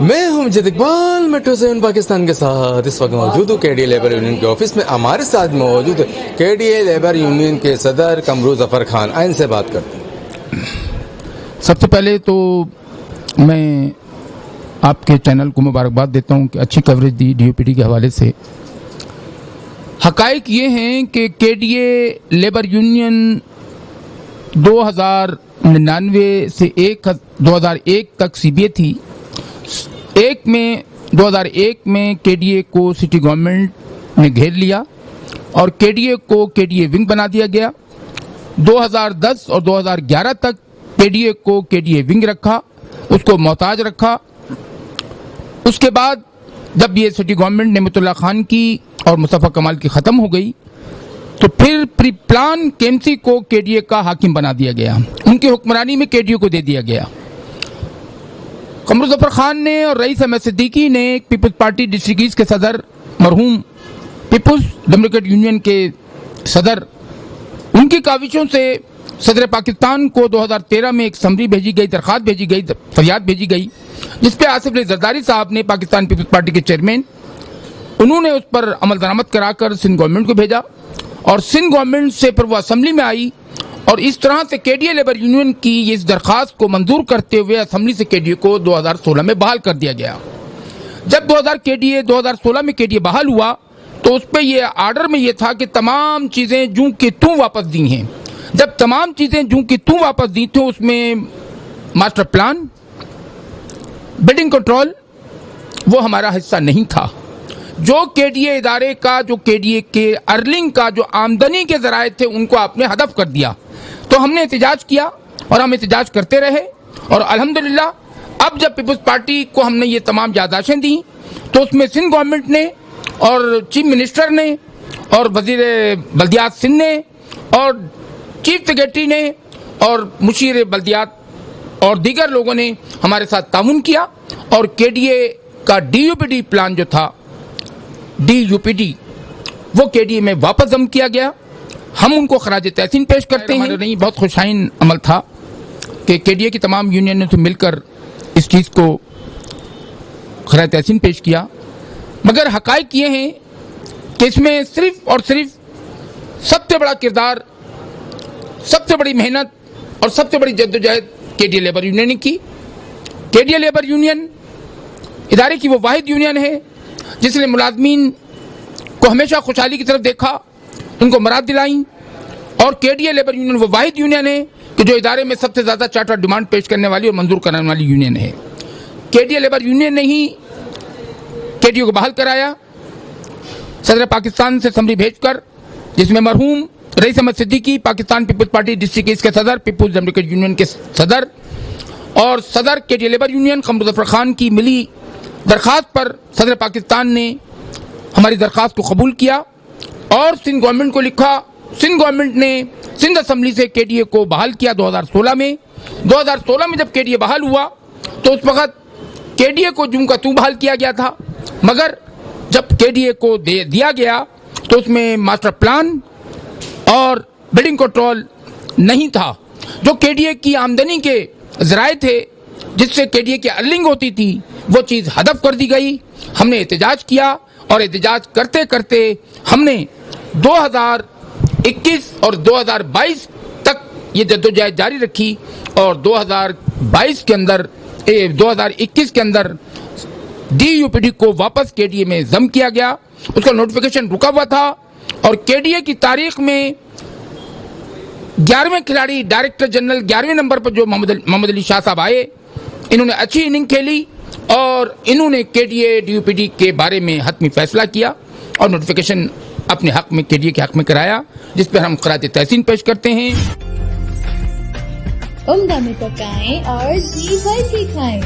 میں ہوں مجید اقبال میٹرو سے پاکستان کے ساتھ اس وقت موجود ہوں کے ڈی اے لیبر یونین کے آفس میں. ہمارے ساتھ موجود کے ڈی اے لیبر یونین کے صدر قمرو ظفر خان. آئین سے بات کرتے ہیں. سب سے پہلے تو میں آپ کے چینل کو مبارکباد دیتا ہوں کہ اچھی کوریج دی ڈی او پی ڈی کے حوالے سے. حقائق یہ ہیں کہ کے ڈی اے لیبر یونین 2099 سے 2001 تک سی بی اے تھی. 2001 میں کے ڈی اے کو سٹی گورنمنٹ نے گھیر لیا اور کے ڈی اے کو کے ڈی اے ونگ بنا دیا گیا. 2010 اور 2011 تک کے ڈی اے کو کے ڈی اے ونگ رکھا, اس کو محتاج رکھا. اس کے بعد جب یہ سٹی گورنمنٹ نعمت اللہ خان کی اور مصطفیٰ کمال کی ختم ہو گئی تو پھر پری پلان کے ایم سی کو کے ڈی اے کا حاکم بنا دیا گیا. ان کی حکمرانی میں کے ڈی اے کو دے دیا گیا. قمرو ظفر خان نے اور رئیس احمد صدیقی نے پیپلز پارٹی ڈسٹرکٹ ایسٹ کے صدر, مرحوم پیپلز ڈیموکریٹ یونین کے صدر, ان کی کاوشوں سے صدر پاکستان کو 2013 میں ایک سمری بھیجی گئی, درخواست بھیجی گئی, فریاد بھیجی گئی, جس پہ آصف علی زرداری صاحب نے, پاکستان پیپلز پارٹی کے چیئرمین, انہوں نے اس پر عمل درآمد کرا کر سندھ گورنمنٹ کو بھیجا اور سندھ گورنمنٹ سے پھر وہ اسمبلی میں آئی اور اس طرح سے کے ڈی اے لیبر یونین کی اس درخواست کو منظور کرتے ہوئے اسمبلی سے کے ڈی اے کو 2016 میں بحال کر دیا گیا. جب 2016 میں کے ڈی اے بحال ہوا تو اس پہ یہ آرڈر میں یہ تھا کہ تمام چیزیں جوں کہ توں واپس دی ہیں. جب تمام چیزیں جوں کہ توں واپس دی تھیں, اس میں ماسٹر پلان, بلڈنگ کنٹرول وہ ہمارا حصہ نہیں تھا. جو کے ڈی اے ادارے کا, جو کے ڈی اے کے ارننگ کا جو آمدنی کے ذرائع تھے, ان کو آپ نے ہدف کر دیا. تو ہم نے احتجاج کیا اور ہم احتجاج کرتے رہے اور الحمدللہ اب جب پیپلز پارٹی کو ہم نے یہ تمام یادداشتیں دیں تو اس میں سندھ گورنمنٹ نے اور چیف منسٹر نے اور وزیر بلدیات سندھ نے اور چیف سیکرٹری نے اور مشیر بلدیات اور دیگر لوگوں نے ہمارے ساتھ تعاون کیا اور کے ڈی اے کا D U P D plan جو تھا, ڈی یو پی ڈی, وہ کے ڈی اے میں واپس ضم کیا گیا. ہم ان کو خراج تحسین پیش کرتے ہیں. نہیں, بہت خوشائن عمل تھا کہ کے ڈی اے کی تمام یونینوں سے مل کر اس چیز کو خراج تحسین پیش کیا. مگر حقائق یہ ہیں کہ اس میں صرف اور صرف سب سے بڑا کردار, سب سے بڑی محنت اور سب سے بڑی جدوجہد کے ڈی اے لیبر یونین نے کی. کے ڈی اے لیبر یونین ادارے کی وہ واحد یونین ہے جس نے ملازمین کو ہمیشہ خوشحالی کی طرف دیکھا, ان کو مراد دلائیں. اور کے ڈی اے لیبر یونین وہ واحد یونین ہے کہ جو ادارے میں سب سے زیادہ چارٹر ڈیمانڈ پیش کرنے والی اور منظور کرانے والی یونین ہے. کے ڈی اے لیبر یونین نے ہی کے ڈی اے کو بحال کرایا صدر پاکستان سے اسمبلی بھیج کر, جس میں مرحوم رئیس احمد صدیقی, پاکستان پیپلز پارٹی ڈسٹرکٹ ایسٹ کے صدر, پیپلز ڈیموکریٹ یونین کے صدر اور صدر کے D A labour union قمرو Zafar Khan کی ملی درخواست پر صدر پاکستان نے ہماری درخواست کو قبول کیا اور سندھ گورنمنٹ کو لکھا. سندھ گورنمنٹ نے سندھ اسمبلی سے کے ڈی اے کو بحال کیا 2016 میں. 2016 میں جب کے ڈی اے بحال ہوا تو اس وقت کے ڈی اے کو جوں کا توں بحال کیا گیا تھا, مگر جب کے ڈی اے کو دیا گیا تو اس میں ماسٹر پلان اور بلڈنگ کنٹرول نہیں تھا. جو کے ڈی اے کی آمدنی کے ذرائع تھے, جس سے کے ڈی اے کی ارننگ ہوتی تھی, وہ چیز ہدف کر دی گئی. ہم نے احتجاج کیا اور احتجاج کرتے کرتے ہم نے 2021 اور 2022 تک یہ جدوجہد جاری رکھی اور 2022 کے اندر 2021 کے اندر ڈی یو پی ڈی کو واپس کے ڈی اے میں ضم کیا گیا. اس کا نوٹیفیکیشن رکا ہوا تھا اور کے ڈی اے کی تاریخ میں 11ویں کھلاڑی ڈائریکٹر جنرل 11ویں نمبر پر جو محمد علی شاہ صاحب آئے, انہوں نے اچھی اننگ کھیلی اور انہوں نے کے D A D U P D کے بارے میں حتمی فیصلہ کیا اور نوٹیفیکیشن اپنے حق میں کے ڈی اے کے حق میں کرایا, جس پر ہم خراج تحسین پیش کرتے ہیں. عمدہ میں پکائیں اور جی بھر کے کھائیں.